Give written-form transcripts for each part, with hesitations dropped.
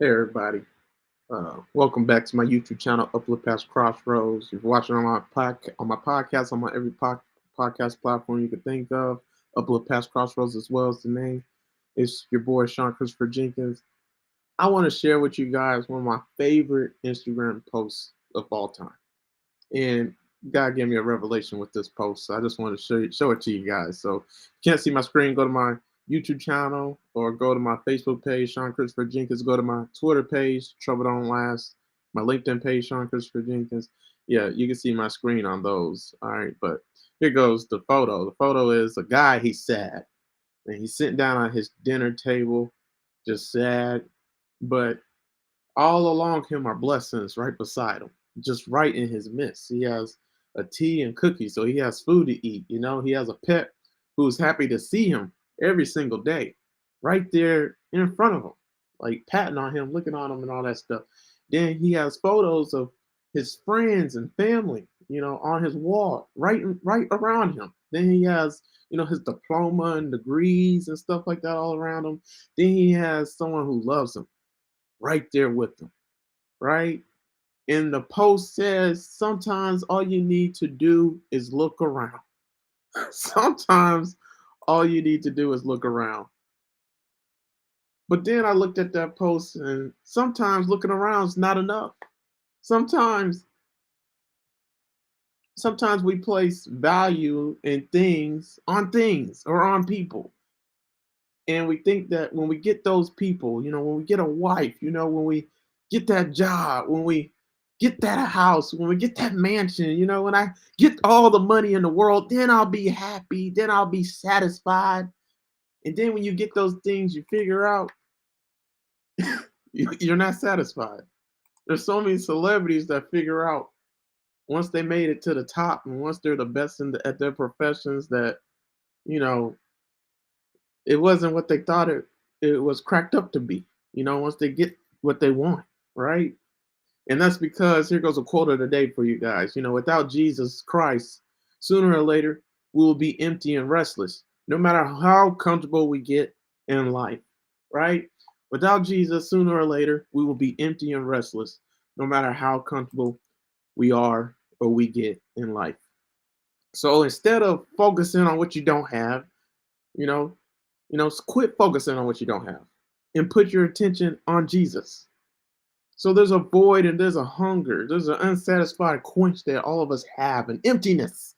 Hey everybody, welcome back to my YouTube channel, Uplift past Crossroads. If you're watching on my podcast, on my every podcast platform you could think of, Uplift past Crossroads as well as the name. It's your boy Sean Christopher Jenkins. I want to share with you guys one of my favorite Instagram posts of all time, and God gave me a revelation with this post. So I just want to show it to you guys. So if you can't see my screen, go to my YouTube channel or go to my Facebook page, Sean Christopher Jenkins. Go to my Twitter page, troubledontlast. My LinkedIn page, Sean Christopher Jenkins. Yeah, you can see my screen on those. All right, but here goes the photo. The photo is a guy. He's sad, and he's sitting down on his dinner table, just sad. But all along him are blessings right beside him, just right in his midst. He has a tea and cookies, so he has food to eat. He has a pet who's happy to see him every single day, right there in front of him, like patting on him, looking on him, and all that stuff. Then he has photos of his friends and family, on his wall, right around him. Then he has, his diploma and degrees and stuff like that all around him. Then he has someone who loves him right there with him, right? And the post says sometimes all you need to do is look around. Sometimes all you need to do is look around. But then I looked at that post, and sometimes looking around is not enough. Sometimes sometimes we place value in things or on people. And we think that when we get those people, when we get a wife, when we get that job, when we get that house, when we get that mansion, when I get all the money in the world, then I'll be happy, then I'll be satisfied. And then when you get those things, you figure out you're not satisfied. There's so many celebrities that figure out once they made it to the top and once they're the best at their professions that, you know, it wasn't what they thought it was cracked up to be, once they get what they want, right? And that's because here goes a quote of the day for you guys. Without Jesus Christ, sooner or later, we will be empty and restless, no matter how comfortable we get in life, right? Without Jesus, sooner or later, we will be empty and restless, no matter how comfortable we are or we get in life. So instead of focusing on what you don't have, you know, quit focusing on what you don't have and put your attention on Jesus. So there's a void and there's a hunger. There's an unsatisfied quench that all of us have, an emptiness,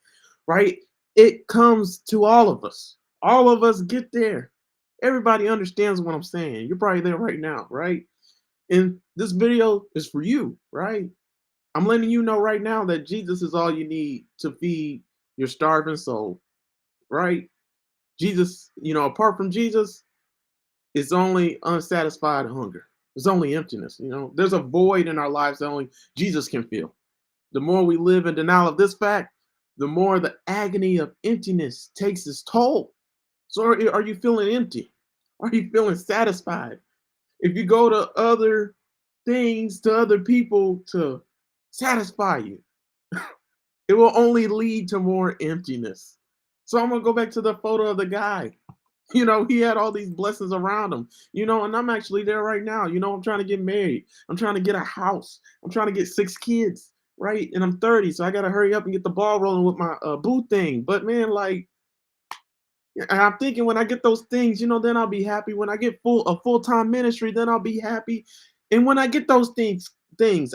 right? It comes to all of us. All of us get there. Everybody understands what I'm saying. You're probably there right now, right? And this video is for you, right? I'm letting you know right now that Jesus is all you need to feed your starving soul, right? Jesus, apart from Jesus, it's only unsatisfied hunger. It's only emptiness. There's a void in our lives that only Jesus can fill. The more we live in denial of this fact, the more the agony of emptiness takes its toll. So are you feeling empty? Are you feeling satisfied? If you go to other things, to other people to satisfy you, it will only lead to more emptiness. So I'm gonna go back to the photo of the guy. He had all these blessings around him, and I'm actually there right now. I'm trying to get married. I'm trying to get a house. I'm trying to get 6 kids, right? And I'm 30, so I got to hurry up and get the ball rolling with my boo thing. But man, like, and I'm thinking when I get those things, then I'll be happy. When I get a full-time ministry, then I'll be happy. And when I get those things,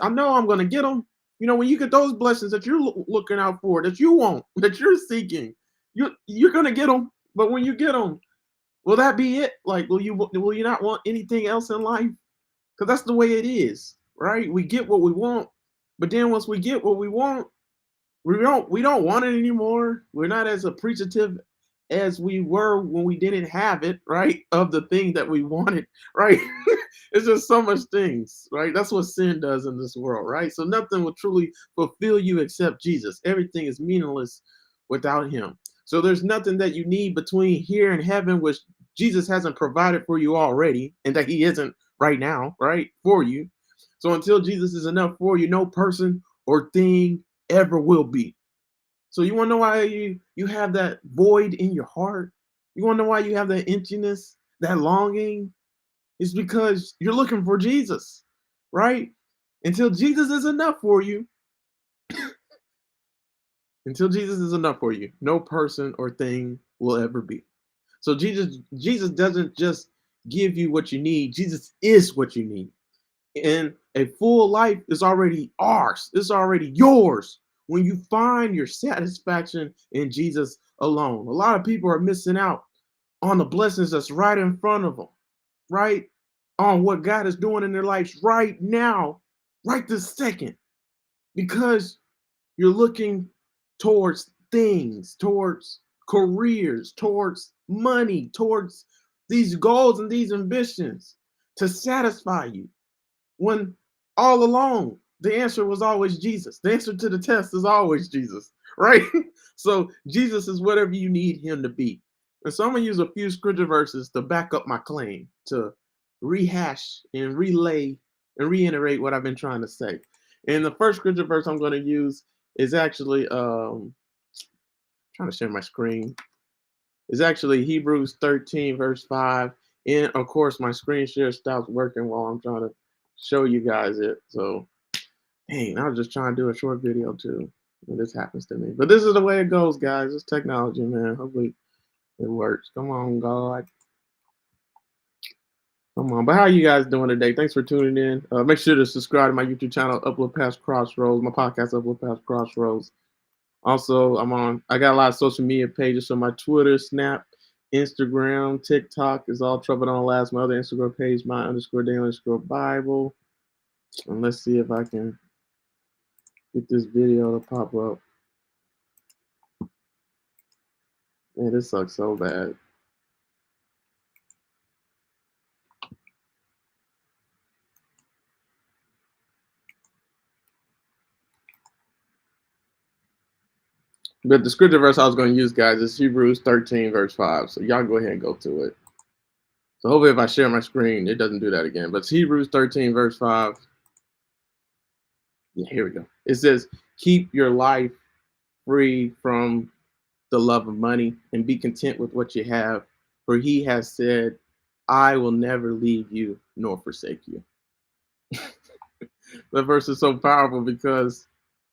I know I'm going to get them. When you get those blessings that you're looking out for, that you want, that you're seeking, you're going to get them. But when you get them, will that be it? Like, will you not want anything else in life? Because that's the way it is, right? We get what we want, but then once we get what we want, we don't want it anymore. We're not as appreciative as we were when we didn't have it, right? Of the thing that we wanted, right? It's just so much things, right? That's what sin does in this world, right? So nothing will truly fulfill you except Jesus. Everything is meaningless without him. So there's nothing that you need between here and heaven, which Jesus hasn't provided for you already, and that he isn't right now, right? For you. So until Jesus is enough for you, no person or thing ever will be. So you want to know why you have that void in your heart? You want to know why you have that emptiness, that longing? It's because you're looking for Jesus, right? Until Jesus is enough for you, until Jesus is enough for you, no person or thing will ever be. So Jesus doesn't just give you what you need. Jesus is what you need. And a full life is already ours. It's already yours when you find your satisfaction in Jesus alone. A lot of people are missing out on the blessings that's right in front of them, right? On what God is doing in their lives right now, right this second, because you're looking towards things, towards careers, towards money, towards these goals and these ambitions to satisfy you. When all along the answer was always Jesus. The answer to the test is always Jesus, right? So Jesus is whatever you need him to be. And so I'm gonna use a few scripture verses to back up my claim, to rehash and relay and reiterate what I've been trying to say. And the first scripture verse I'm going to use is actually trying to share my screen. Is actually Hebrews 13 verse 5. And of course my screen share stops working while I'm trying to show you guys it. So dang, I was just trying to do a short video too. And this happens to me. But this is the way it goes, guys. It's technology, man. Hopefully it works. Come on, God. Come on. But how are you guys doing today? Thanks for tuning in. Make sure to subscribe to my YouTube channel, Uplift Past Crossroads, my podcast, Uplift Past Crossroads. Also, I got a lot of social media pages. So my Twitter, Snap, Instagram, TikTok is all Trouble Don't Last. My other Instagram page, my _day _Bible. And let's see if I can get this video to pop up. Man, this sucks so bad. But the scripture verse I was going to use, guys, is Hebrews 13, verse 5. So y'all go ahead and go to it. So hopefully if I share my screen, it doesn't do that again. But it's Hebrews 13, verse 5. Yeah, here we go. It says, keep your life free from the love of money and be content with what you have. For he has said, I will never leave you nor forsake you. That verse is so powerful because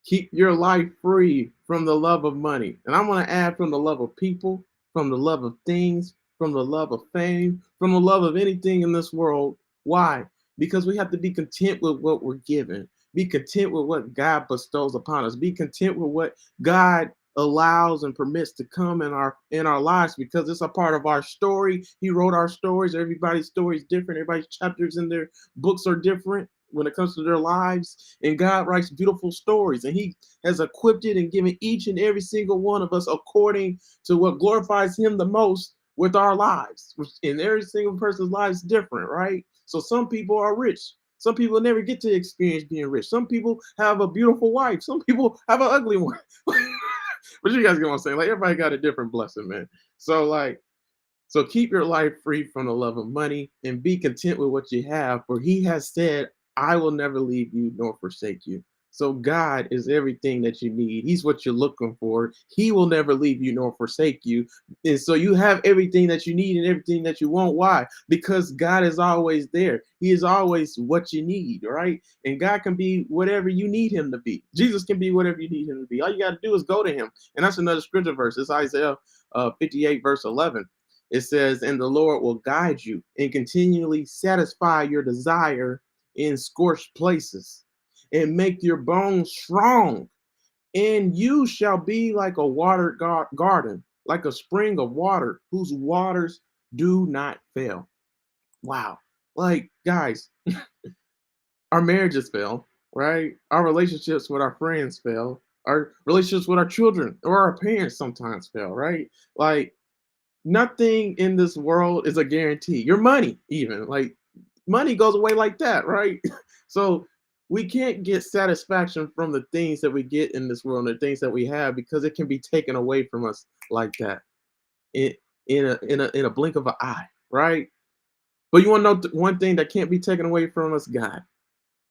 keep your life free from the love of money. And I'm going to add from the love of people, from the love of things, from the love of fame, from the love of anything in this world. Why? Because we have to be content with what we're given. Be content with what God bestows upon us. Be content with what God allows and permits to come in our lives, because it's a part of our story. He wrote our stories. Everybody's story is different. Everybody's chapters in their books are different when it comes to their lives. And God writes beautiful stories, and he has equipped it and given each and every single one of us according to what glorifies him the most with our lives. And every single person's life is different, right? So some people are rich. Some people never get to experience being rich. Some people have a beautiful wife. Some people have an ugly one. But you guys get what I'm saying? Like, everybody got a different blessing, man. So keep your life free from the love of money and be content with what you have, for he has said, I will never leave you nor forsake you. So God is everything that you need. He's what you're looking for. He will never leave you nor forsake you. And so you have everything that you need and everything that you want. Why? Because God is always there. He is always what you need, right? And God can be whatever you need him to be. Jesus can be whatever you need him to be. All you got to do is go to him. And that's another scripture verse. It's Isaiah 58, verse 11. It says, and the Lord will guide you and continually satisfy your desire in scorched places and make your bones strong. And you shall be like a watered garden, like a spring of water whose waters do not fail. Wow. Like, guys, our marriages fail, right? Our relationships with our friends fail. Our relationships with our children or our parents sometimes fail, right? Like, nothing in this world is a guarantee. Your money, even like money goes away like that, right? So we can't get satisfaction from the things that we get in this world and the things that we have, because it can be taken away from us like that in in a blink of an eye, right? But you want to know one thing that can't be taken away from us? God,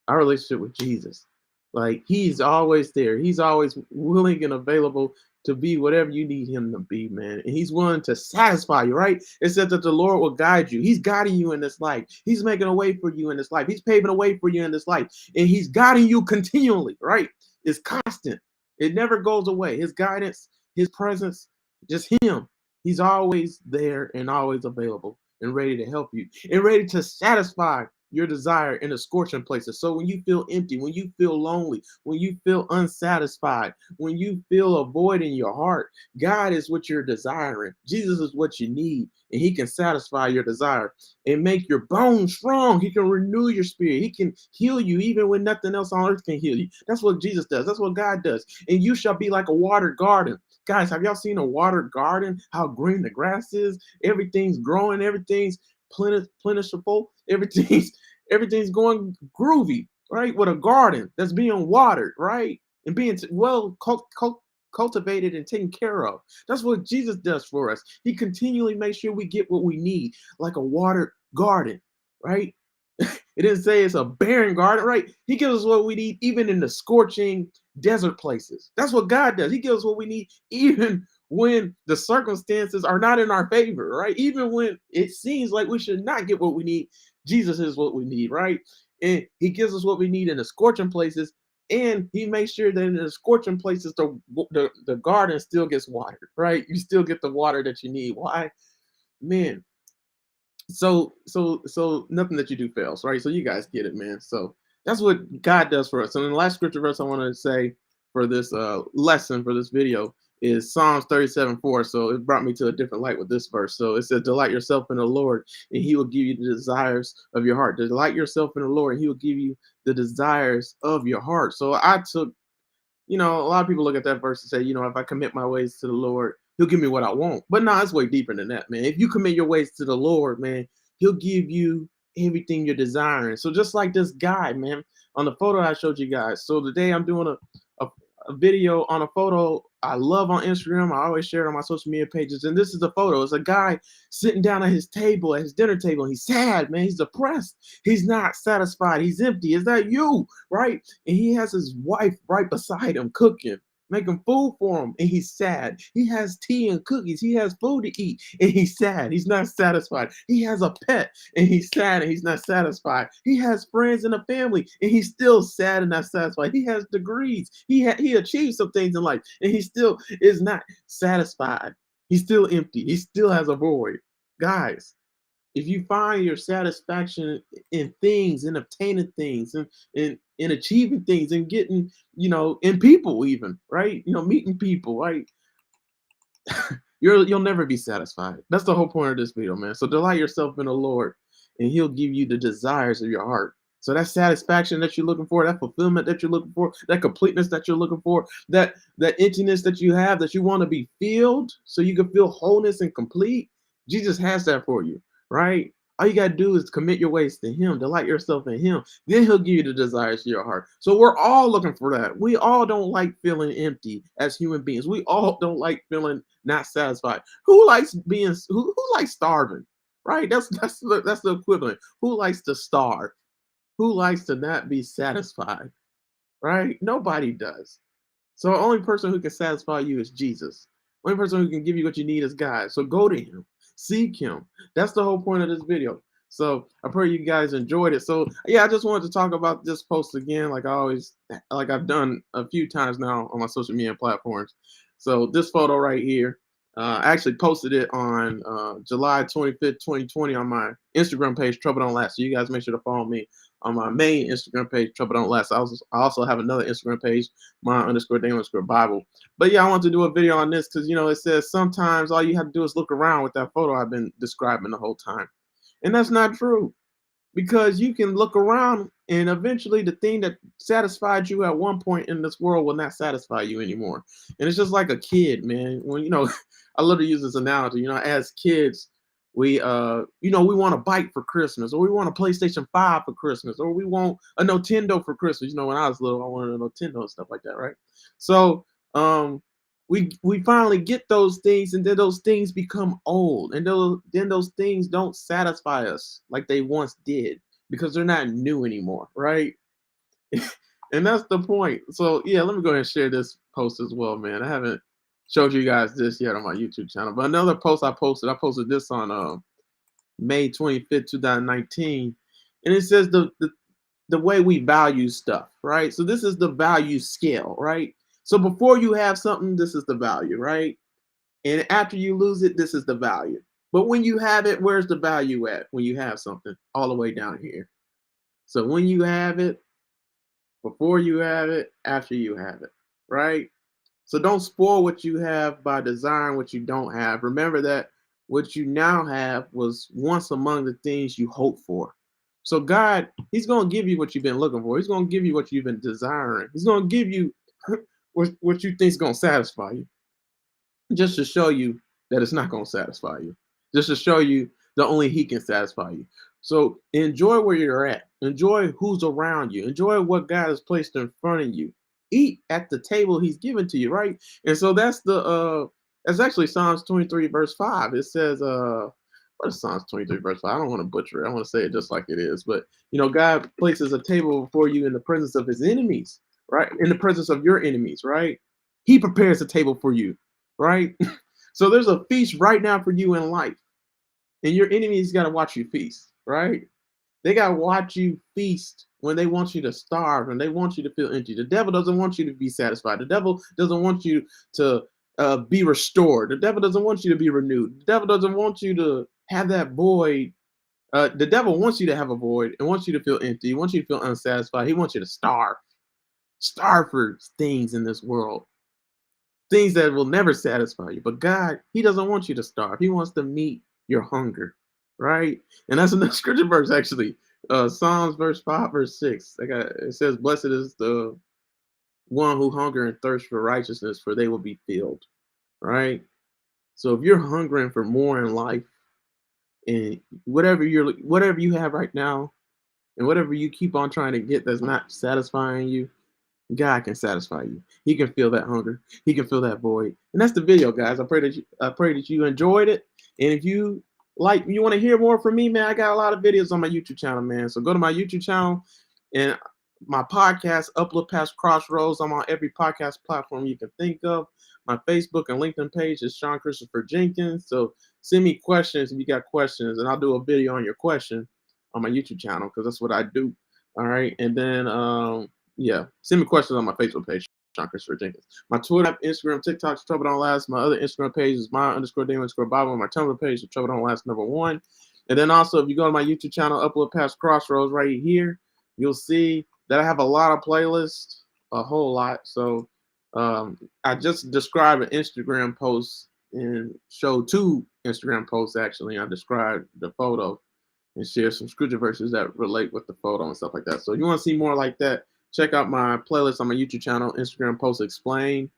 our relationship with Jesus. Like, he's always there. He's always willing and available to be whatever you need him to be, man. And he's willing to satisfy you, right? It said that the Lord will guide you. He's guiding you in this life. He's making a way for you in this life. He's paving a way for you in this life. And he's guiding you continually, right? It's constant. It never goes away. His guidance, his presence, just him. He's always there and always available and ready to help you and ready to satisfy your desire in the scorching places. So when you feel empty, when you feel lonely, when you feel unsatisfied, when you feel a void in your heart, God is what you're desiring. Jesus is what you need, and he can satisfy your desire and make your bones strong. He can renew your spirit. He can heal you even when nothing else on earth can heal you. That's what Jesus does. That's what God does. And you shall be like a watered garden. Guys, have y'all seen a watered garden? How green the grass is? Everything's growing. Everything's plentiful. Everything's going groovy, right? With a garden that's being watered, right? And being well cultivated and taken care of. That's what Jesus does for us. He continually makes sure we get what we need, like a watered garden, right? It didn't say it's a barren garden, right? He gives us what we need even in the scorching desert places. That's what God does. He gives us what we need even when the circumstances are not in our favor, right? Even when it seems like we should not get what we need, Jesus is what we need, right? And he gives us what we need in the scorching places, and he makes sure that in the scorching places, the garden still gets watered, right? You still get the water that you need. Why? Man, so nothing that you do fails, right? So you guys get it, man. So that's what God does for us. And the last scripture verse I want to say for this lesson, for this video, is Psalms 37:4. So it brought me to a different light with this verse. So it says, delight yourself in the Lord, and he will give you the desires of your heart. Delight yourself in the Lord, and he will give you the desires of your heart. So I took, a lot of people look at that verse and say, if I commit my ways to the Lord, he'll give me what I want. But no, it's way deeper than that, man. If you commit your ways to the Lord, man, he'll give you everything you're desiring. So just like this guy, man, on the photo I showed you guys. So today I'm doing a video on a photo I love on Instagram. I always share it on my social media pages. And this is the photo. It's a guy sitting down at his table, at his dinner table. He's sad, man. He's depressed. He's not satisfied. He's empty. Is that you? Right? And he has his wife right beside him cooking, making food for him, and he's sad. He has tea and cookies. He has food to eat, and he's sad. He's not satisfied. He has a pet, and he's sad, and he's not satisfied. He has friends and a family, and he's still sad and not satisfied. He has degrees. He achieved some things in life, and he still is not satisfied. He's still empty. He still has a void. Guys, if you find your satisfaction in things, in obtaining things, and in achieving things, and getting, in people even, right? Meeting people, right? You'll never be satisfied. That's the whole point of this video, man. So delight yourself in the Lord, and he'll give you the desires of your heart. So that satisfaction that you're looking for, that fulfillment that you're looking for, that completeness that you're looking for, that emptiness that you have, that you want to be filled so you can feel wholeness and complete, Jesus has that for you, right? All you got to do is commit your ways to him, delight yourself in him. Then he'll give you the desires of your heart. So we're all looking for that. We all don't like feeling empty as human beings. We all don't like feeling not satisfied. Who likes who likes starving? Right? That's the equivalent. Who likes to starve? Who likes to not be satisfied? Right? Nobody does. So the only person who can satisfy you is Jesus. The only person who can give you what you need is God. So go to him. Seek him. That's the whole point of this video. So I pray you guys enjoyed it. So yeah, I just wanted to talk about this post again, like I've done a few times now on my social media platforms. So this photo right here, I actually posted it on July 25th, 2020 on my Instagram page, Trouble Don't Last. So you guys make sure to follow me on my main Instagram page, Trouble Don't Last. I also have another Instagram page, my_day_Bible. But yeah, I want to do a video on this because, it says sometimes all you have to do is look around with that photo I've been describing the whole time. And that's not true, because you can look around and eventually the thing that satisfied you at one point in this world will not satisfy you anymore. And it's just like a kid, man. When, I love to use this analogy, as kids, we want a bike for Christmas, or we want a PlayStation 5 for Christmas, or we want a Nintendo for Christmas. When I was little, I wanted a Nintendo and stuff like that, right? So we finally get those things, and then those things become old, and then those things don't satisfy us like they once did, because they're not new anymore, right? And that's the point. So yeah, let me go ahead and share this post as well, man. I haven't showed you guys this yet on my YouTube channel. But another post I posted this on May 25th, 2019, and it says the way we value stuff, right? So this is the value scale, right? So before you have something, this is the value, right? And after you lose it, this is the value. But when you have it, where's the value at when you have something? All the way down here. So when you have it, before you have it, after you have it, right? So don't spoil what you have by desiring what you don't have. Remember that what you now have was once among the things you hope for. So God, He's going to give you what you've been looking for. He's going to give you what you've been desiring. He's going to give you what you think is going to satisfy you, just to show you that it's not going to satisfy you, just to show you that only He can satisfy you. So enjoy where you're at. Enjoy who's around you. Enjoy what God has placed in front of you. Eat at the table He's given to you, right? And so that's actually Psalms 23 verse 5. It says what is Psalms 23 verse 5? I don't want to butcher it. I want to say it just like it is. But God places a table before you in the presence of His enemies, right? In the presence of your enemies, right? He prepares a table for you, right? So there's a feast right now for you in life, and your enemies got to watch you feast, right? They got to watch you feast when they want you to starve and they want you to feel empty. The devil doesn't want you to be satisfied. The devil doesn't want you to be restored. The devil doesn't want you to be renewed. The devil doesn't want you to have that void. The devil wants you to have a void and wants you to feel empty. He wants you to feel unsatisfied. He wants you to starve for things in this world, things that will never satisfy you. But God, He doesn't want you to starve. He wants to meet your hunger, right? And that's another scripture verse, actually. Psalms verse 5, verse 6. It says, "Blessed is the one who hunger and thirst for righteousness, for they will be filled." Right? So if you're hungering for more in life, and whatever you have right now, and whatever you keep on trying to get that's not satisfying you, God can satisfy you. He can fill that hunger. He can fill that void. And that's the video, guys. I pray that you enjoyed it. And if you want to hear more from me, man, I got a lot of videos on my YouTube channel, man. So go to my YouTube channel and my podcast, Uplift past Crossroads. I'm on every podcast platform you can think of. My Facebook and LinkedIn page is Sean Christopher Jenkins. So send me questions if you got questions, and I'll do a video on your question on my YouTube channel, because that's what I do. All right. And then yeah, send me questions on my Facebook page, Sean Christopher Jenkins. My Twitter, Instagram, TikTok is Trouble Don't Last. My other Instagram page is my_Damon_Bible. My Tumblr page is Trouble Don't Last #1. And then also, if you go to my YouTube channel, Upload Past Crossroads, right here, you'll see that I have a lot of playlists, a whole lot. So I just described an Instagram post and showed 2 Instagram posts, actually. I described the photo and share some scripture verses that relate with the photo and stuff like that. So if you want to see more like that, check out my playlist on my YouTube channel, Instagram Post Explain,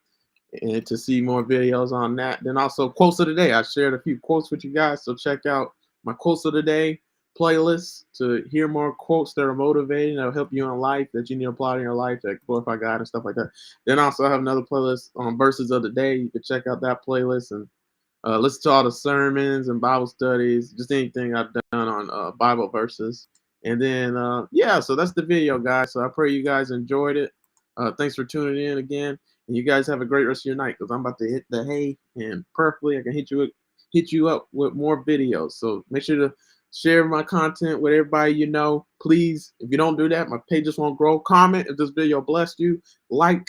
and to see more videos on that. Then also quotes of the day. I shared a few quotes with you guys, so check out my quotes of the day playlist to hear more quotes that are motivating, that'll help you in life, that you need to apply in your life, that glorify God and stuff like that. Then also I have another playlist on verses of the day. You can check out that playlist and listen to all the sermons and Bible studies, just anything I've done on Bible verses. And then, yeah, so that's the video, guys. So I pray you guys enjoyed it. Thanks for tuning in again. And you guys have a great rest of your night, because I'm about to hit the hay, and perfectly I can hit you up with more videos. So make sure to share my content with everybody you know. Please, if you don't do that, my page just won't grow. Comment if this video blessed you. Like,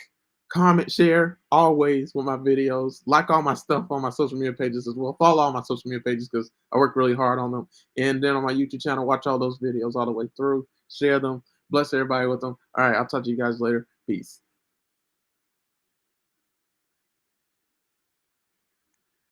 comment, share always with my videos. Like all my stuff on my social media pages as well. Follow all my social media pages, because I work really hard on them. And then on my YouTube channel, watch all those videos all the way through. Share them. Bless everybody with them. All right, I'll talk to you guys later. Peace.